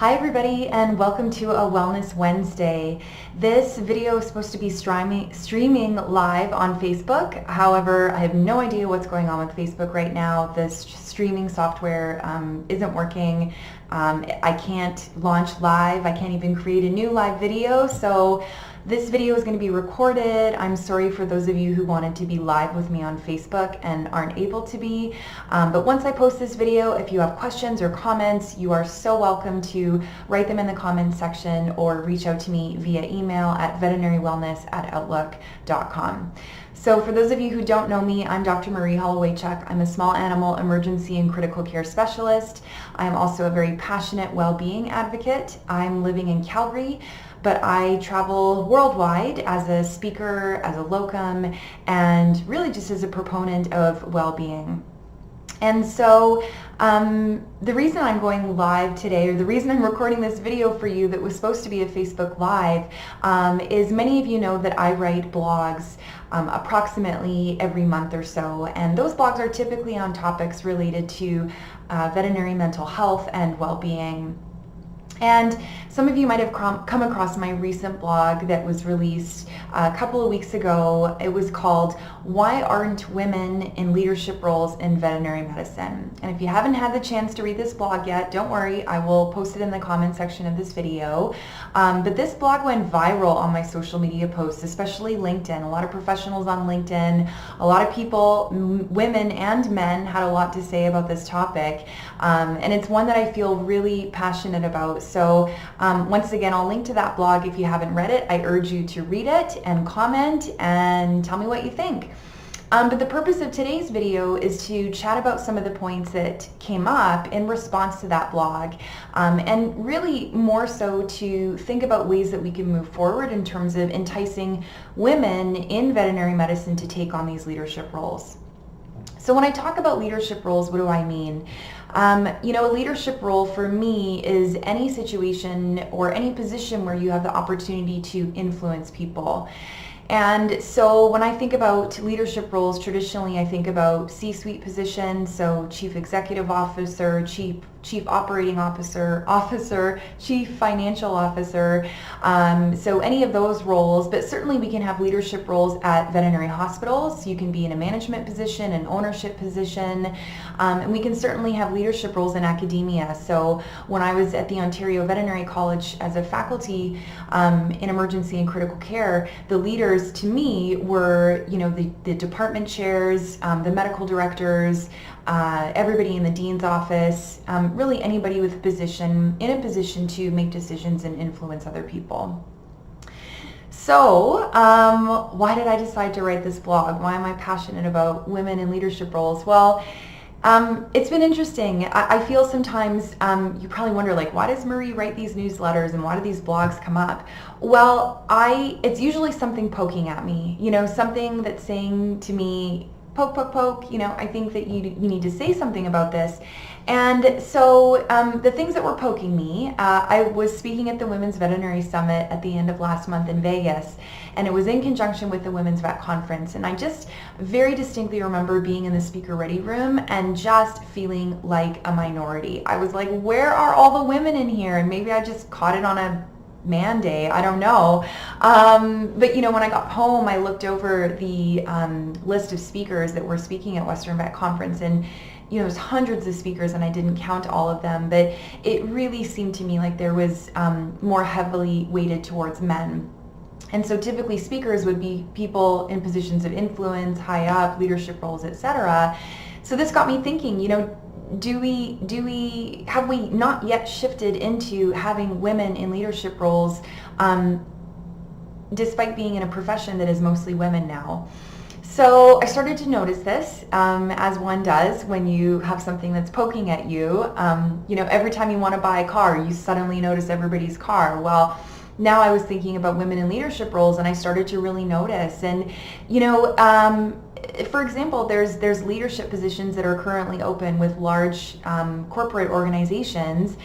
Hi everybody, and welcome to a Wellness Wednesday. This video is supposed to be streaming live on Facebook. However, I have no idea what's going on with Facebook right now. This streaming software isn't working. I can't launch live. I can't even create a new live video. So this video is going to be recorded. I'm sorry for those of you who wanted to be live with me on Facebook and aren't able to be. But once I post this video, if you have questions or comments, you are so welcome to write them in the comments section or reach out to me via email at veterinarywellness@outlook.com. So for those of you who don't know me, I'm Dr. Marie Holloway-Chuck. I'm a small animal emergency and critical care specialist. I'm also a very passionate well-being advocate. I'm living in Calgary, but I travel worldwide as a speaker, as a locum, and really just as a proponent of well-being. And so the reason I'm going live today, or the reason I'm recording this video for you that was supposed to be a Facebook Live, is many of you know that I write blogs approximately every month or so, and those blogs are typically on topics related to veterinary mental health and well-being. And some of you might have come across my recent blog that was released a couple of weeks ago. It was called "Why Aren't Women in Leadership Roles in Veterinary Medicine?" And if you haven't had the chance to read this blog yet, don't worry, I will post it in the comment section of this video. But this blog went viral on my social media posts, especially LinkedIn. A lot of professionals on LinkedIn, a lot of people, women and men, had a lot to say about this topic. And it's one that I feel really passionate about. So once again, I'll link to that blog if you haven't read it. I urge you to read it and comment and tell me what you think. But the purpose of today's video is to chat about some of the points that came up in response to that blog, and really more so to think about ways that we can move forward in terms of enticing women in veterinary medicine to take on these leadership roles. So when I talk about leadership roles, what do I mean? A leadership role for me is any situation or any position where you have the opportunity to influence people. And so when I think about leadership roles, traditionally I think about C-suite positions, so chief executive officer, chief operating officer, chief financial officer, so any of those roles. But certainly we can have leadership roles at veterinary hospitals. You can be in a management position, an ownership position, and we can certainly have leadership roles in academia. So when I was at the Ontario Veterinary College as a faculty in emergency and critical care, the leaders to me were, the department chairs, the medical directors, everybody in the dean's office, really anybody in a position to make decisions and influence other people. So why did I decide to write this blog? Why am I passionate about women in leadership roles? Well, it's been interesting. I feel sometimes you probably wonder, why does Marie write these newsletters and why do these blogs come up? Well, it's usually something poking at me, something that's saying to me, poke, poke, poke, I think that you need to say something about this. And so the things that were poking me, I was speaking at the Women's Veterinary Summit at the end of last month in Vegas, and it was in conjunction with the Women's Vet Conference. And I just very distinctly remember being in the speaker ready room and just feeling like a minority. I was like, where are all the women in here? And maybe I just caught it on a man day, I don't know. But when I got home, I looked over the list of speakers that were speaking at Western Vet Conference, and there's hundreds of speakers, and I didn't count all of them, but it really seemed to me like there was more heavily weighted towards men. And so typically speakers would be people in positions of influence, high up, leadership roles, etc. So this got me thinking, have we not yet shifted into having women in leadership roles, despite being in a profession that is mostly women now? So I started to notice this, as one does when you have something that's poking at you. Every time you want to buy a car, you suddenly notice everybody's car. Well, now I was thinking about women in leadership roles, and I started to really notice. And for example, there's leadership positions that are currently open with large corporate organizations,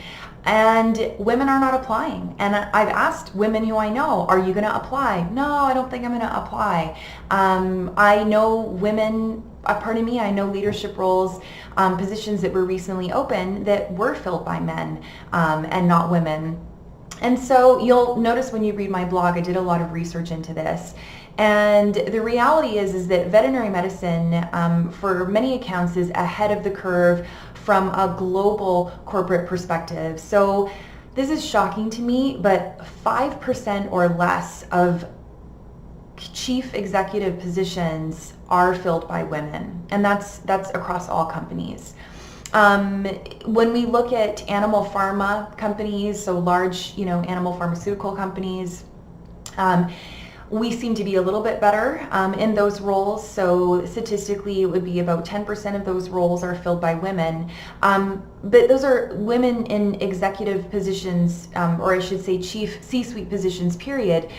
And women are not applying. And I've asked women who I know, are you going to apply? No, I don't think I'm going to apply. I know women, pardon me, I know leadership roles, positions that were recently open that were filled by men and not women. And so you'll notice when you read my blog, I did a lot of research into this. And the reality is that veterinary medicine, for many accounts, is ahead of the curve from a global corporate perspective. So this is shocking to me, but 5% or less of chief executive positions are filled by women, and that's across all companies. When we look at animal pharma companies, so large, animal pharmaceutical companies, we seem to be a little bit better in those roles. So statistically, it would be about 10% of those roles are filled by women. But those are women in executive positions, or I should say chief C-suite positions, period.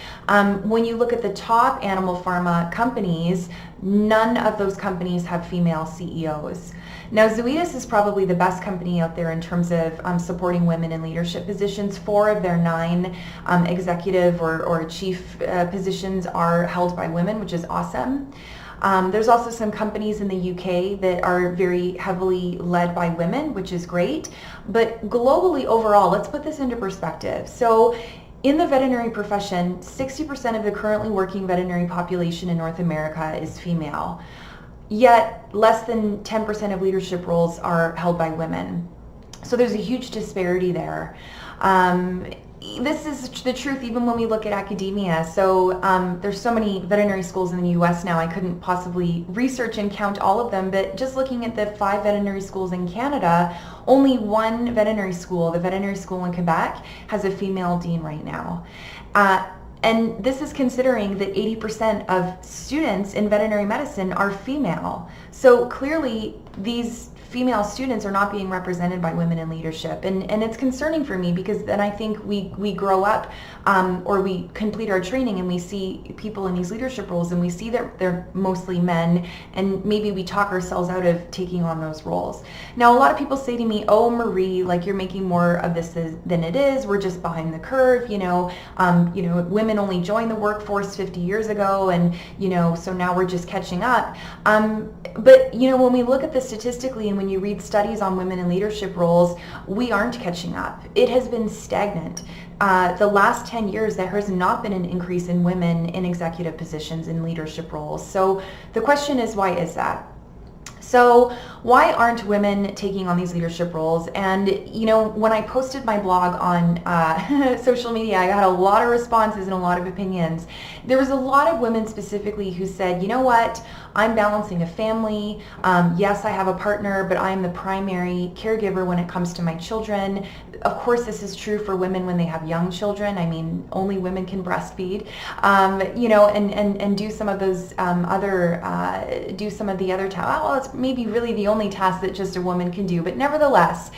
When you look at the top animal pharma companies, none of those companies have female CEOs. Now, Zoetis is probably the best company out there in terms of supporting women in leadership positions. 4 of their 9 executive or chief positions are held by women, which is awesome. There's also some companies in the UK that are very heavily led by women, which is great. But globally, overall, let's put this into perspective. So in the veterinary profession, 60% of the currently working veterinary population in North America is female. Yet less than 10% of leadership roles are held by women. So there's a huge disparity there. This is the truth even when we look at academia. So there's so many veterinary schools in the US now, I couldn't possibly research and count all of them, but just looking at the 5 veterinary schools in Canada, only 1 veterinary school, the veterinary school in Quebec, has a female dean right now. And this is considering that 80% of students in veterinary medicine are female. So clearly these female students are not being represented by women in leadership. And it's concerning for me, because then I think we grow up or we complete our training and we see people in these leadership roles and we see that they're mostly men, and maybe we talk ourselves out of taking on those roles. Now, a lot of people say to me, oh, Marie, like, you're making more of this than it is. We're just behind the curve. Women only joined the workforce 50 years ago, and, so now we're just catching up. But, when we look at this statistically, and when you read studies on women in leadership roles, we aren't catching up. It has been stagnant. The last 10 years, there has not been an increase in women in executive positions in leadership roles. So the question is, why is that? So why aren't women taking on these leadership roles? And, when I posted my blog on social media, I got a lot of responses and a lot of opinions. There was a lot of women specifically who said, you know what, I'm balancing a family. Yes, I have a partner, but I'm the primary caregiver when it comes to my children. Of course, this is true for women when they have young children. I mean, only women can breastfeed, and do some of those do some of the other tasks. Well, it's maybe really the only task that just a woman can do, but nevertheless,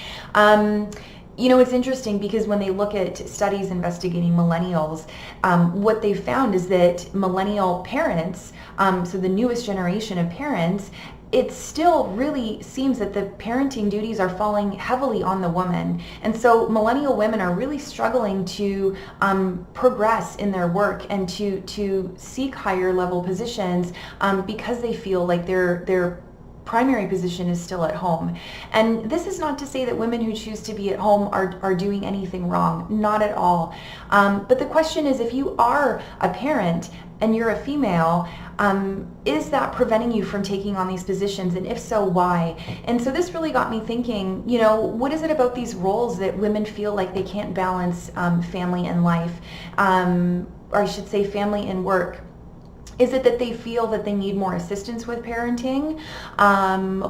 it's interesting because when they look at studies investigating millennials, what they found is that millennial parents, so the newest generation of parents, it still really seems that the parenting duties are falling heavily on the woman. And so millennial women are really struggling to progress in their work and to seek higher level positions because they feel like their primary position is still at home. And this is not to say that women who choose to be at home are doing anything wrong, not at all. But the question is, if you are a parent and you're a female, is that preventing you from taking on these positions? And if so, why? And so this really got me thinking, what is it about these roles that women feel like they can't balance family and life, or I should say family and work? Is it that they feel that they need more assistance with parenting?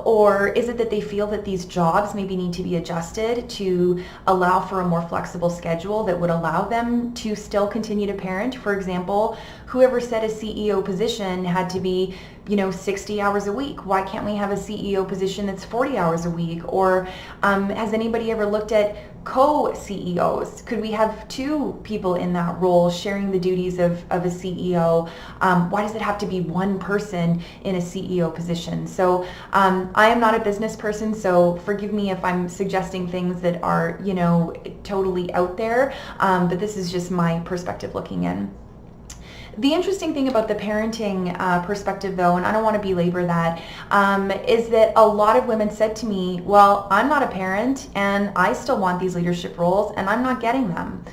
Or is it that they feel that these jobs maybe need to be adjusted to allow for a more flexible schedule that would allow them to still continue to parent? For example, whoever said a CEO position had to be 60 hours a week? Why can't we have a CEO position that's 40 hours a week? Or has anybody ever looked at co-CEOs? Could we have two people in that role sharing the duties of a CEO? Why does it have to be one person in a CEO position? So I am not a business person, so forgive me if I'm suggesting things that are, totally out there, but this is just my perspective looking in. The interesting thing about the parenting perspective, though, and I don't want to belabor that, is that a lot of women said to me, well, I'm not a parent and I still want these leadership roles and I'm not getting them.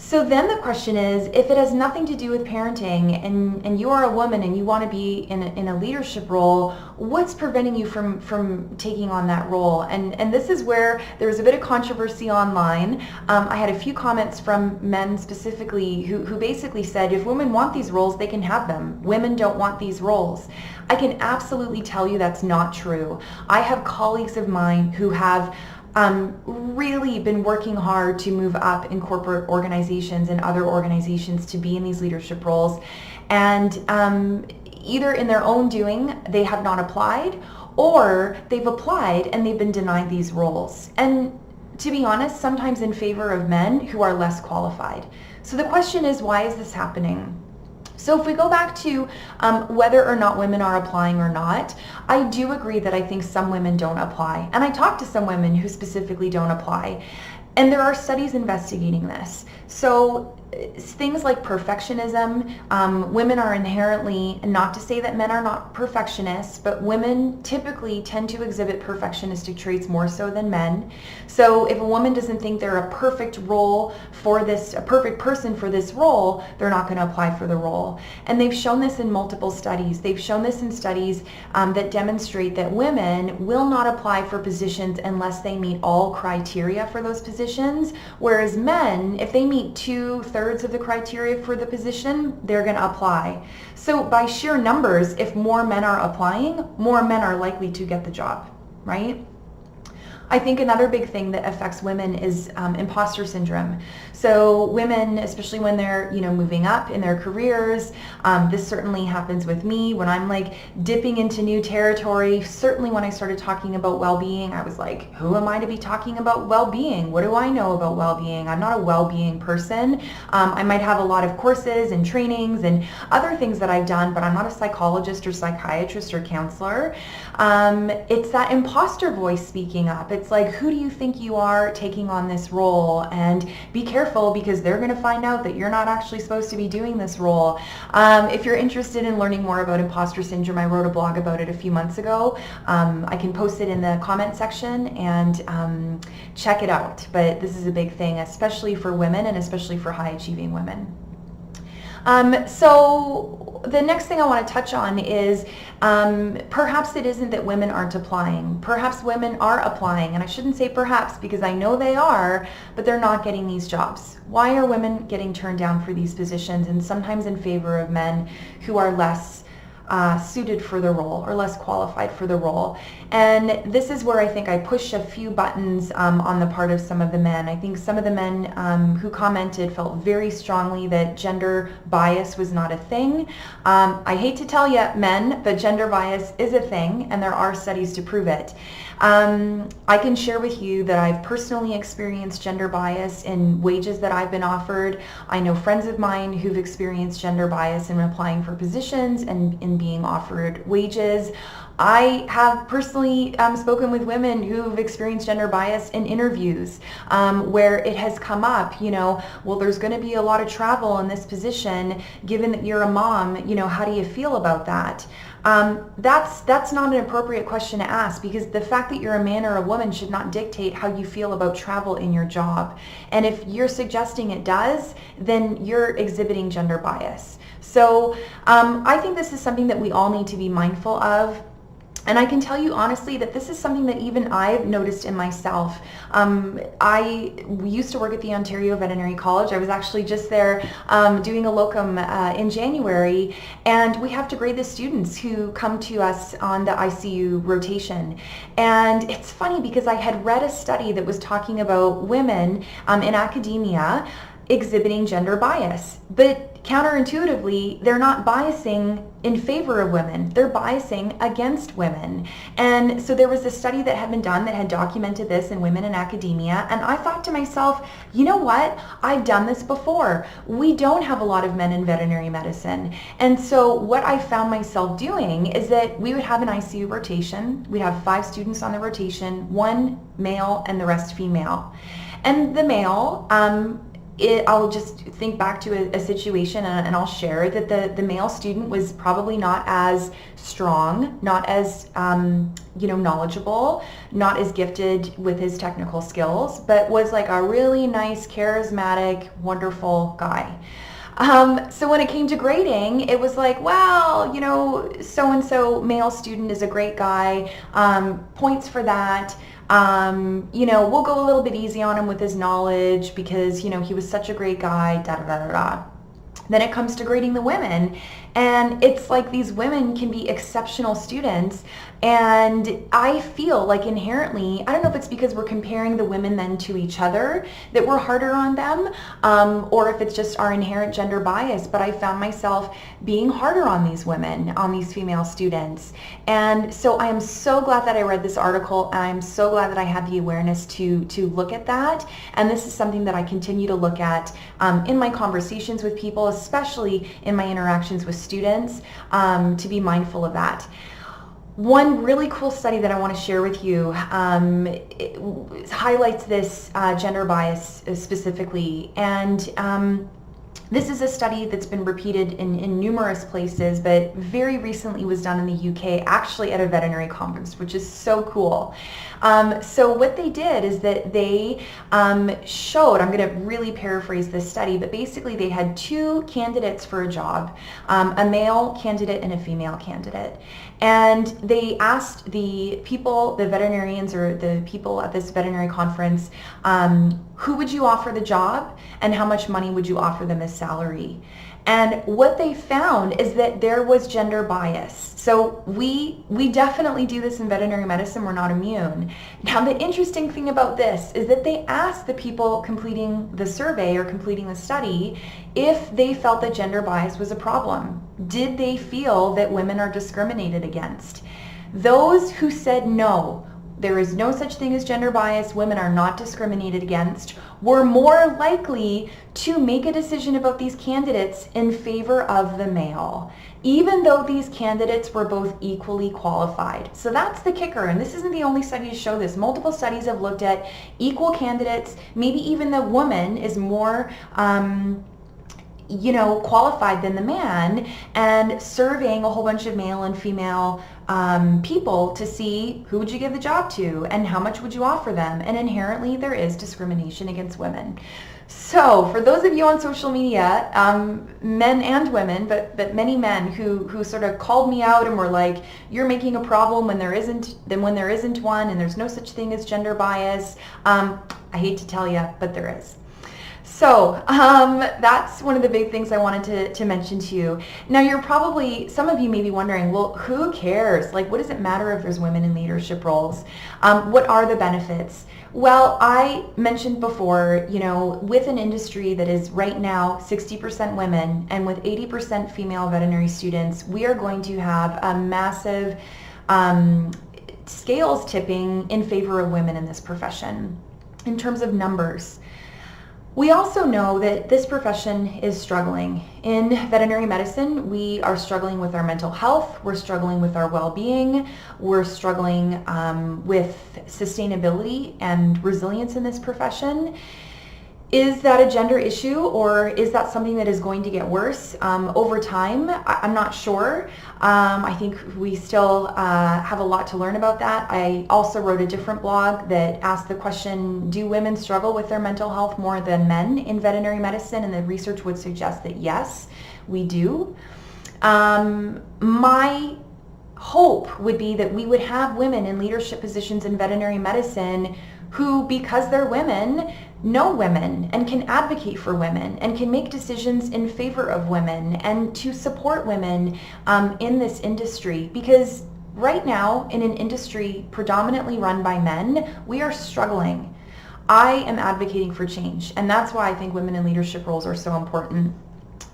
So then the question is, if it has nothing to do with parenting and you are a woman and you want to be in a leadership role, what's preventing you from taking on that role? And this is where there was a bit of controversy online. I had a few comments from men specifically who basically said, if women want these roles, they can have them. Women don't want these roles. I can absolutely tell you that's not true. I have colleagues of mine who have really been working hard to move up in corporate organizations and other organizations to be in these leadership roles, and either in their own doing they have not applied, or they've applied and they've been denied these roles, and to be honest, sometimes in favor of men who are less qualified. So the question is, why is this happening? So if we go back to whether or not women are applying or not, I do agree that I think some women don't apply. And I talk to some women who specifically don't apply. And there are studies investigating this. So things like perfectionism, women are inherently, not to say that men are not perfectionists, but women typically tend to exhibit perfectionistic traits more so than men. So if a woman doesn't think they're a perfect role for this, a perfect person for this role, they're not going to apply for the role. And they've shown this in multiple studies. They've shown this in studies that demonstrate that women will not apply for positions unless they meet all criteria for those positions, whereas men, if they meet 2/3 of the criteria for the position, they're going to apply. So by sheer numbers, if more men are applying, more men are likely to get the job, right? I think another big thing that affects women is imposter syndrome. So women, especially when they're, moving up in their careers, this certainly happens with me when I'm like dipping into new territory. Certainly when I started talking about well-being, I was like, who am I to be talking about well-being? What do I know about well-being? I'm not a well-being person. I might have a lot of courses and trainings and other things that I've done, but I'm not a psychologist or psychiatrist or counselor. It's that imposter voice speaking up. It's like, who do you think you are taking on this role? And be careful, because they're going to find out that you're not actually supposed to be doing this role. If you're interested in learning more about imposter syndrome, I wrote a blog about it a few months ago. I can post it in the comment section and check it out. But this is a big thing, especially for women and especially for high achieving women. So the next thing I want to touch on is perhaps it isn't that women aren't applying. Perhaps women are applying, and I shouldn't say perhaps because I know they are, but they're not getting these jobs. Why are women getting turned down for these positions, and sometimes in favor of men who are less suited for the role or less qualified for the role? And this is where I think I push a few buttons on the part of some of the men. I think some of the men who commented felt very strongly that gender bias was not a thing. I hate to tell you, men, but gender bias is a thing, and there are studies to prove it. I can share with you that I've personally experienced gender bias in wages that I've been offered. I know friends of mine who've experienced gender bias in applying for positions and in being offered wages. I have personally spoken with women who've experienced gender bias in interviews where it has come up, well, there's going to be a lot of travel in this position. Given that you're a mom, how do you feel about that? That's not an appropriate question to ask, because the fact that you're a man or a woman should not dictate how you feel about travel in your job. And if you're suggesting it does, then you're exhibiting gender bias. So I think this is something that we all need to be mindful of. And I can tell you honestly that this is something that even I've noticed in myself. I used to work at the Ontario Veterinary College. I was actually just there doing a locum in January, and we have to grade the students who come to us on the ICU rotation. And it's funny because I had read a study that was talking about women in academia exhibiting gender bias. But counterintuitively, they're not biasing in favor of women. They're biasing against women. And so there was a study that had been done that had documented this in women in academia. And I thought to myself, you know what? I've done this before. We don't have a lot of men in veterinary medicine. And so what I found myself doing is that we would have an ICU rotation. We'd have 5 students on the rotation, 1 male and the rest female. And the male, I'll just think back to a situation and I'll share that the male student was probably not as strong, not as knowledgeable, not as gifted with his technical skills, but was like a really nice, charismatic, wonderful guy. So when it came to grading, it was like, well, so-and-so male student is a great guy, points for that. We'll go a little bit easy on him with his knowledge because, he was such a great guy, da da da da da. Then it comes to grading the women, and it's like these women can be exceptional students, and I feel like inherently, I don't know if it's because we're comparing the women then to each other that we're harder on them, or if it's just our inherent gender bias, but I found myself being harder on these women, on these female students. And so I am so glad that I read this article, and I'm so glad that I had the awareness to look at that. And this is something that I continue to look at in my conversations with people, especially in my interactions with students, to be mindful of that. One really cool study that I want to share with you highlights this gender bias specifically, and this is a study that's been repeated in numerous places, but very recently was done in the UK, actually at a veterinary conference, which is so cool. So what they did is that they showed, I'm going to really paraphrase this study, but basically they had 2 candidates for a job, a male candidate and a female candidate. And they asked the people, the veterinarians or the people at this veterinary conference, who would you offer the job and how much money would you offer them as salary? And what they found is that there was gender bias. So we definitely do this in veterinary medicine. We're not immune. Now, the interesting thing about this is that they asked the people completing the survey or completing the study if they felt that gender bias was a problem. Did they feel that women are discriminated against? Those who said no, there is no such thing as gender bias, women are not discriminated against, were more likely to make a decision about these candidates in favor of the male, even though these candidates were both equally qualified. So that's the kicker, and this isn't the only study to show this. Multiple studies have looked at equal candidates, maybe even the woman is more qualified than the man, and surveying a whole bunch of male and female people to see who would you give the job to and how much would you offer them. And inherently there is discrimination against women. So for those of you on social media, men and women, but many men who sort of called me out and were like, you're making a problem when there isn't one, and there's no such thing as gender bias, I hate to tell you, but there is. So that's one of the big things I wanted to mention to you. Now some of you may be wondering, well, who cares? Like, what does it matter if there's women in leadership roles? What are the benefits? Well, I mentioned before, with an industry that is right now 60% women and with 80% female veterinary students, we are going to have a massive scales tipping in favor of women in this profession in terms of numbers. We also know that this profession is struggling. In veterinary medicine, we are struggling with our mental health, we're struggling with our well-being, we're struggling with sustainability and resilience in this profession. Is that a gender issue, or is that something that is going to get worse over time? I'm not sure. I think we still have a lot to learn about that. I also wrote a different blog that asked the question, do women struggle with their mental health more than men in veterinary medicine? And the research would suggest that yes, we do. My hope would be that we would have women in leadership positions in veterinary medicine who, because they're women, know women and can advocate for women and can make decisions in favor of women and to support women in this industry. Because right now, in an industry predominantly run by men, we are struggling. I am advocating for change, and that's why I think women in leadership roles are so important.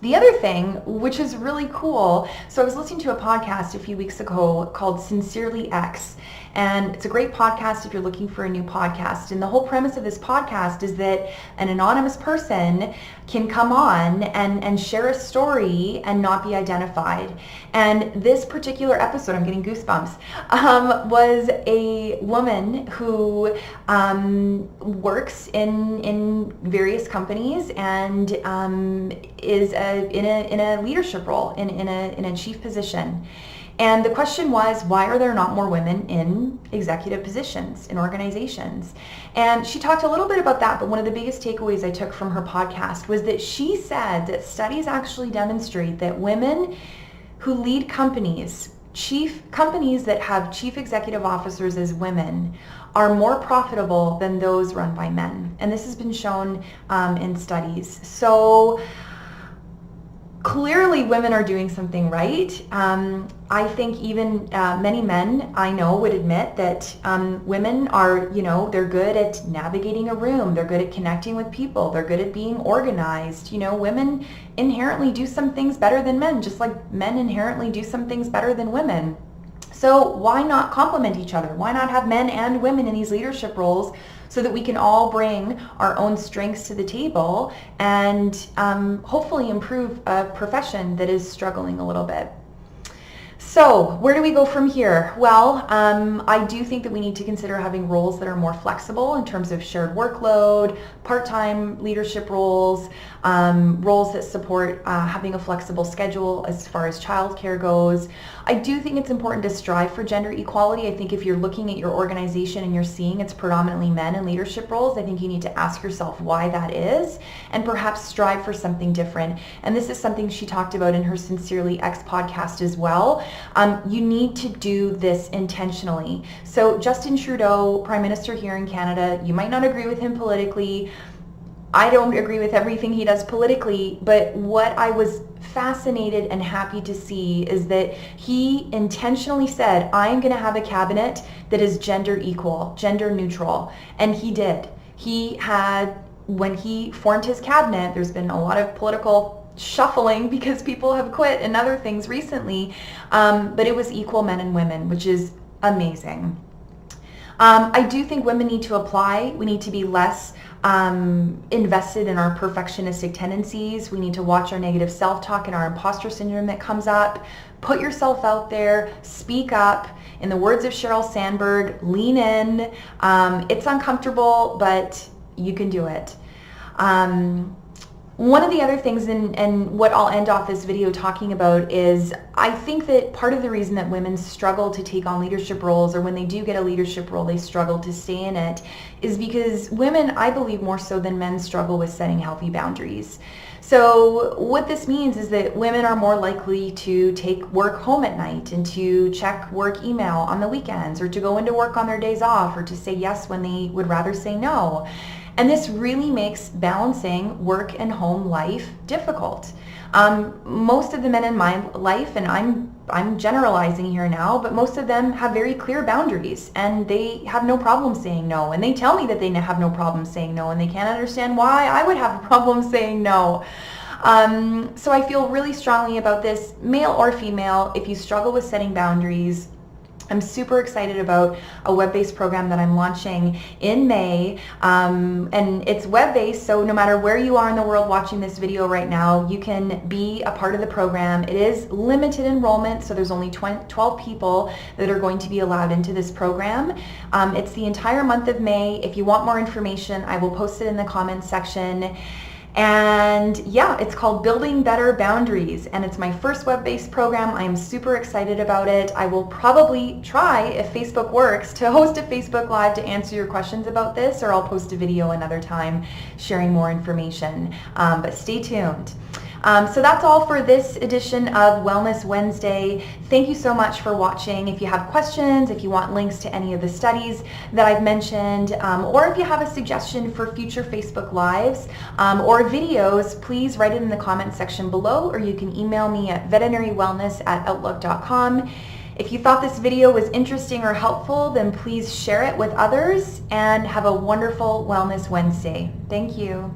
The other thing, which is really cool, so I was listening to a podcast a few weeks ago called Sincerely X, and it's a great podcast if you're looking for a new podcast. And the whole premise of this podcast is that an anonymous person can come on and share a story and not be identified. And this particular episode, I'm getting goosebumps, was a woman who works in various companies and is in a leadership role, in a chief position. And the question was, why are there not more women in executive positions in organizations? And she talked a little bit about that, but one of the biggest takeaways I took from her podcast was that she said that studies actually demonstrate that women who lead companies that have chief executive officers as women are more profitable than those run by men. And this has been shown in studies. So clearly women are doing something right. I think even many men I know would admit that women are, they're good at navigating a room. They're good at connecting with people. They're good at being organized. Women inherently do some things better than men, just like men inherently do some things better than women. So why not complement each other? Why not have men and women in these leadership roles so that we can all bring our own strengths to the table and hopefully improve a profession that is struggling a little bit? So where do we go from here? Well, I do think that we need to consider having roles that are more flexible in terms of shared workload, part-time leadership roles, roles that support having a flexible schedule as far as childcare goes. I do think it's important to strive for gender equality. I think if you're looking at your organization and you're seeing it's predominantly men in leadership roles, I think you need to ask yourself why that is and perhaps strive for something different. And this is something she talked about in her Sincerely X podcast as well. You need to do this intentionally. So Justin Trudeau, Prime Minister here in Canada, you might not agree with him politically. I don't agree with everything he does politically, but what I was fascinated and happy to see is that he intentionally said, I'm going to have a cabinet that is gender equal, gender neutral. And he did. When he formed his cabinet, there's been a lot of political shuffling because people have quit and other things recently, but it was equal men and women, which is amazing. I do think women need to apply. We need to be less invested in our perfectionistic tendencies. We need to watch our negative self-talk and our imposter syndrome that comes up. Put yourself out there, speak up. In the words of Sheryl Sandberg, lean in. It's uncomfortable, but you can do it. One of the other things, and what I'll end off this video talking about, is I think that part of the reason that women struggle to take on leadership roles, or when they do get a leadership role, they struggle to stay in it, is because women, I believe more so than men, struggle with setting healthy boundaries. So what this means is that women are more likely to take work home at night and to check work email on the weekends, or to go into work on their days off, or to say yes when they would rather say no. And this really makes balancing work and home life difficult. Most of the men in my life, and I'm generalizing here now, but most of them have very clear boundaries and they have no problem saying no. And they tell me that they have no problem saying no, and they can't understand why I would have a problem saying no. So I feel really strongly about this, male or female. If you struggle with setting boundaries, I'm super excited about a web-based program that I'm launching in May, and it's web-based, so no matter where you are in the world watching this video right now, you can be a part of the program. It is limited enrollment, so there's only 12 people that are going to be allowed into this program. It's the entire month of May. If you want more information, I will post it in the comments section. And yeah, it's called Building Better Boundaries, and it's my first web-based program. I am super excited about it. I will probably try, if Facebook works, to host a Facebook Live to answer your questions about this, or I'll post a video another time sharing more information, but stay tuned. So that's all for this edition of Wellness Wednesday. Thank you so much for watching. If you have questions, if you want links to any of the studies that I've mentioned, or if you have a suggestion for future Facebook Lives or videos, please write it in the comments section below, or you can email me at veterinarywellness@outlook.com. If you thought this video was interesting or helpful, then please share it with others, and have a wonderful Wellness Wednesday. Thank you.